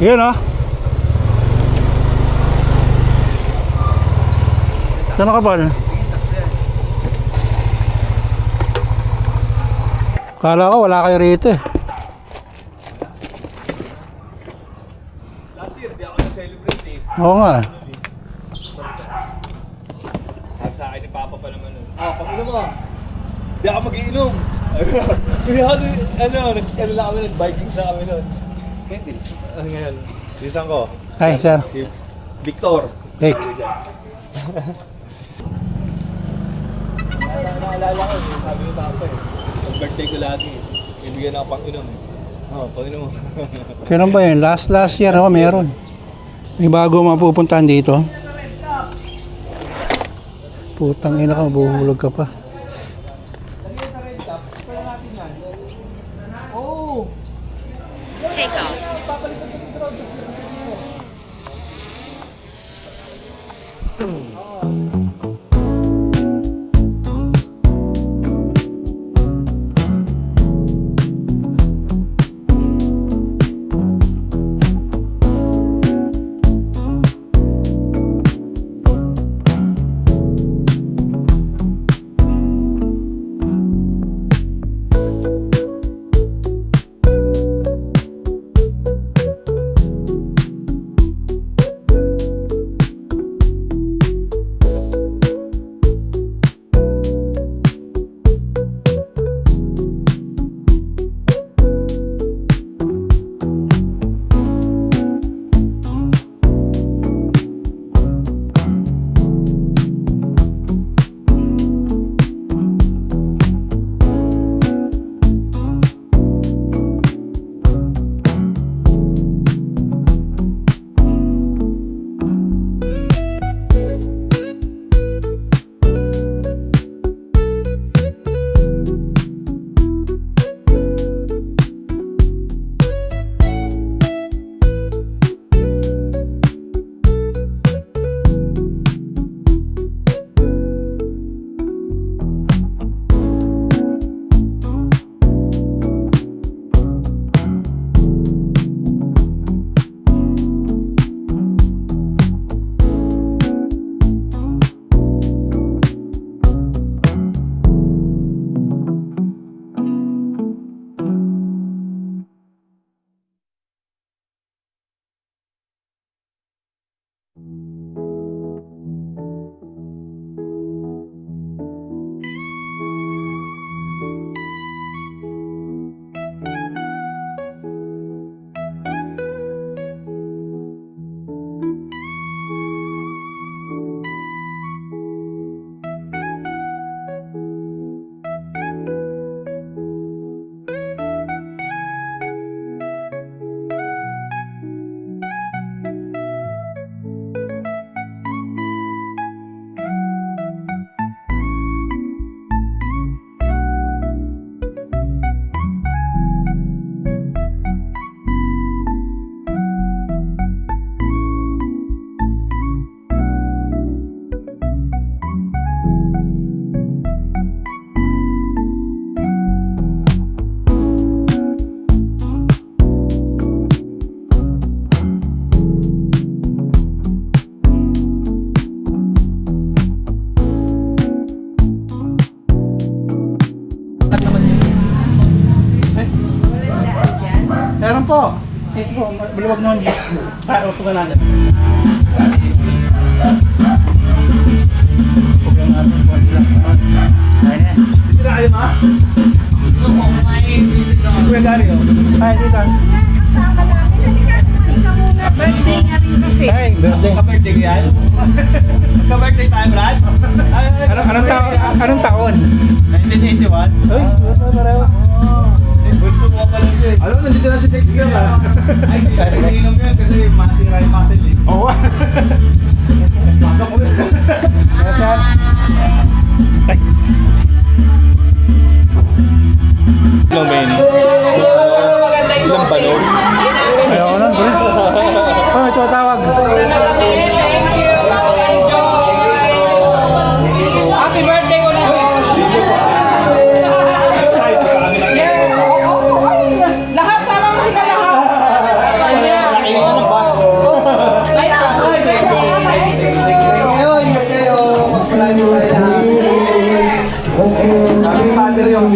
Yun o. Saan ka ba? Kala ko wala kayo rito eh. Last year, di ako na-celebrate eh. Oo nga. Sa akin ni Papa pa naman nun. Pag-inom mo. Di ako mag-iinom. Kaya ano lang kami, nag-biking na kami nun. Hindi. Ngayon, bisan ko. Hi sir. Si Victor. Hey. Naalala ko, sabi ni Papa eh. Pag-birthday ko lagi eh. Ibigyan ako pang-inom eh. Pang-inom mo. Kailan ba yun? Last year ako meron. May bago mapupuntahan dito. Putang ina ka, mabuhulog ka pa. Take off. Meron po. Ito po, maluwag noon. Para usugan natin. Usugan natin po. Ayun na. Dito na kayo, ma? Kuya Gary, oh. Ay, dito. Kasama namin. Halika muna. Birthday nga rin kasi. Ay, birthday. Ka-birthday yan? Ka-birthday tayo, Brad? Anong taon? 1981? Uy, pareho. Bunso mo pa lang yun. Alam mo, nandito na si Dexter ah. Ay, hindi ka iniinom yun kasi masira yung muscle eh. Oo. Pasok mo yun. Nasaan? Ay. Ilang ba yun? Ilang balon? Ayaw na, bro. Oh, ito tawag. Happy birthday ko na. Lahat sama mo sila lahat. Laki mo ng bus. Ngayon, ingat kayo. Magpalagi mo kayo lahat. Happy Father yung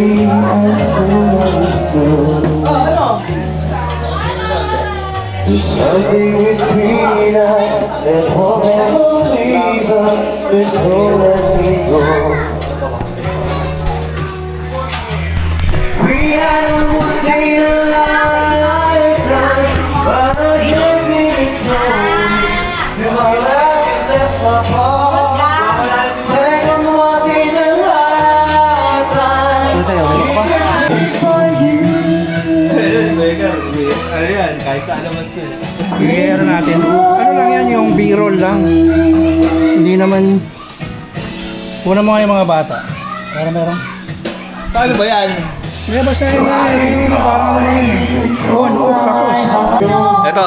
There's something between us that won't ever leave us. There's nowhere to go. We had a once in a lifetime, but I can't be ignored. If our lives left apart, second once in a lifetime. It's for you. Ano yan? Kahit saan naman ito. Bigyan natin. Ano lang yan, yung B-roll lang. Hindi naman... Una mo nga yung mga bata. Meron. Paano ba yan? Hindi, basta yun. Parang ano yun. On, off, tapos. Ito.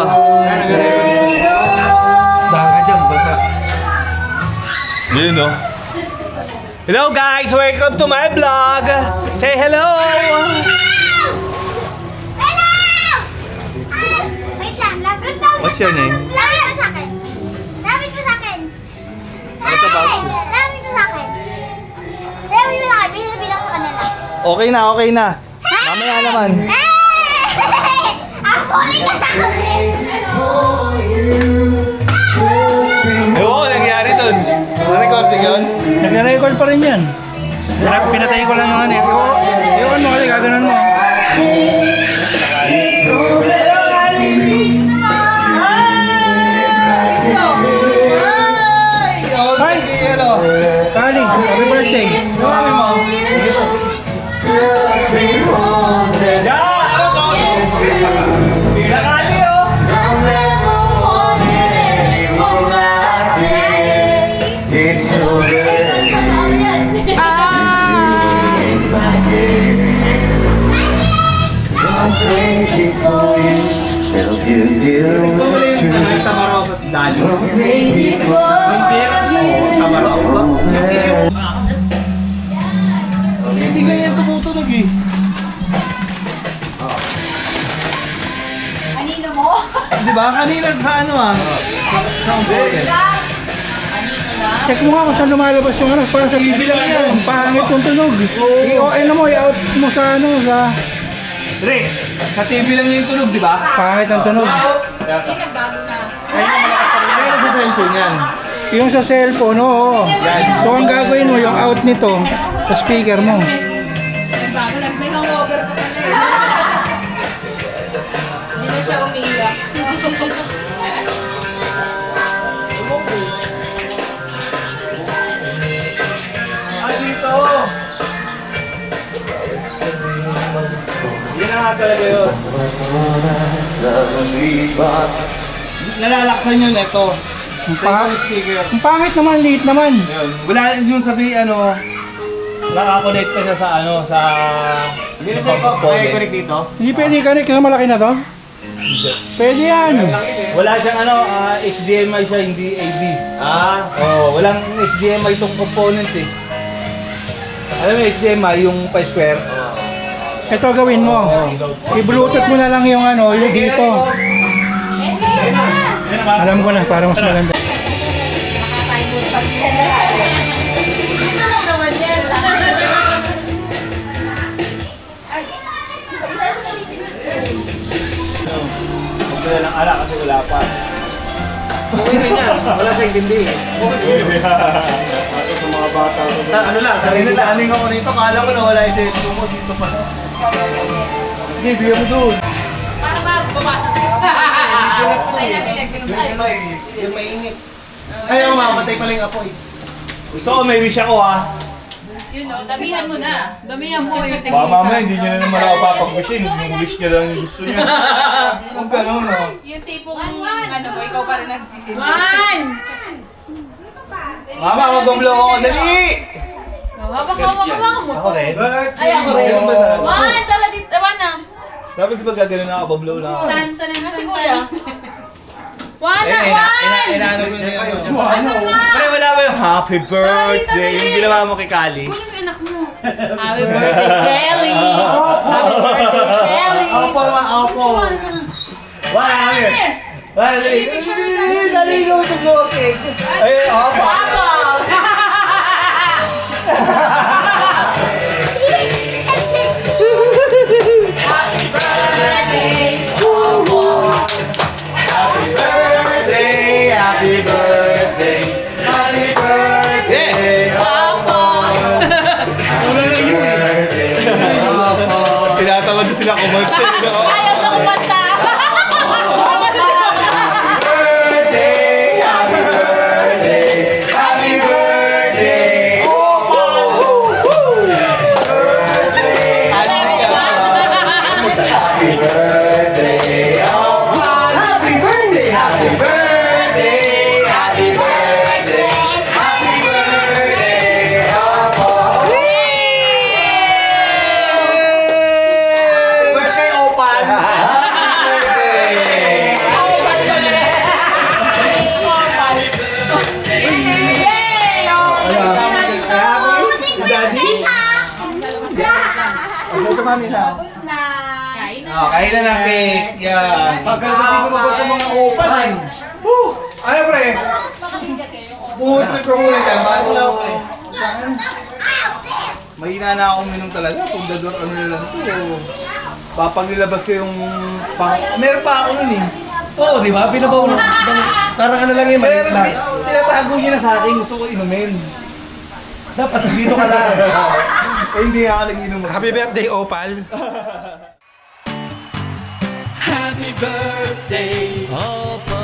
Baka dyan, basta. Yun no. Hello guys! Welcome to my vlog! Say hello! Wait lang. Lapit mo. What's your name? Lapit mo sa akin. Lapit mo sa akin. What about you? Lapit mo sa akin. Lapit mo sa akin. Bilang sa kanila. Okay na. Mamaya naman. Hey! Ako rin ka sa akin. Oo, nangyari dun. Na-recording yun? Nag-record pa rin yan. Pinatay ko lang naman eh. Iwan mo kasi gaganon mo. Hi! Kali, happy birthday. Mami mo. Nakali oh! It's so good. I'm crazy for you. It'll do what's true. Tamaro sa dali. Crazy for Tamaro ba? Hindi ganyan tumutunog eh. Kanino mo? Di ba? Kanina sa ano ah. Sound boy. Check mo nga kung saan lumalabas yung ano. Parang sa bibilang yan. Ang pangit yung tunog. Ano mo, i-out mo sa ano, sa... Rick, sa TV lang yung tunog, di ba? Pangit ang tunog. Meron sa cellphone yan. Yung sa cellphone, oo. So ang gagawin mo, yung out nito, sa speaker mo. Bago may hangover pa pala eh. Hindi na siya umiyak. Dito! Yan na nga talaga yun. Nalalaksan yun, ito. Ang Sa pa- isang speaker. ang pangit naman, liit naman. Yun. Wala yung sabi, ano, nakakonect ka na sa, ano, sa... Hindi na siya connect dito? Hindi pwede ka rin, kaya malaki na to. Pwede yan. Wala siyang, ano, HDMI siya, hindi AV. Walang HDMI itong component eh. Alam mo, HDMI, yung pa-square. Ito gawin mo. I-bluetooth mo na lang yung ano, yung dito. Alam ko na, para mas maganda. Huwag mo na lang ala kasi wala pa. Okay rin yan. Wala siya intindi eh. Ako sa mga bata. Ano lang, Sarili na aning ako nito. Kala ko na wala yung cellphone mo dito pa. Sige, bigyan mo doon. Para magbabasa na. Yung mainit. Ayaw, mamatay pa lang yung apoy. Gusto ko may wish ako ha. Yun o, damihan mo na. Damihan mo yung Baka mamaya hindi nyo na naman ako papag-wishin. Yung wish nyo lang yung gusto nyo. Kung gano'n no. Yung tipong, ano mo, ikaw pa rin nagsisimula. Mama, mag-blow ako. Dali! Hawak mo. Ako rin. Ay, ako rin. Ayun ba na? One, tala dito. One na. Dapat di ba gagawin na ako, blow lang ako. Tan, si kuya. One na, Inaano ko na yun. Pero wala ba yung happy birthday? Yung ginawa mo kay Kali? Kunin mo yung anak mo. Happy birthday, Kelly! Happy birthday, Kelly! Opo, opo. Wala kami. Wala, dali. Dali ko sa blow cake. Ay, opo. Happy birthday, happy birthday, Tinatamad na sila kumanta. Ayaw na kumanta! Birthday, happy birthday, happy birthday. Birthday, happy birthday, happy birthday, happy birthday. Mami na. Kain na. Oh, kain na ng cake. Yan. Tagal kasi lumabas sa mga opal. Woo! Ano pre? Pumunod ko muna yan. Bago na ako eh. Mahina na akong minum talaga. Kung dador ano na lang ito. Papaglilabas ko yung... Meron pa ako nun eh. Oo, di ba? Pinabaw na. Parang ano lang yung Pero maliit lang. tinatago niya na sa akin. Gusto ko inumin. Dapat dito ka lang. Eh hindi nga ako nag-inom. Happy birthday, Opal. Happy birthday, Opal.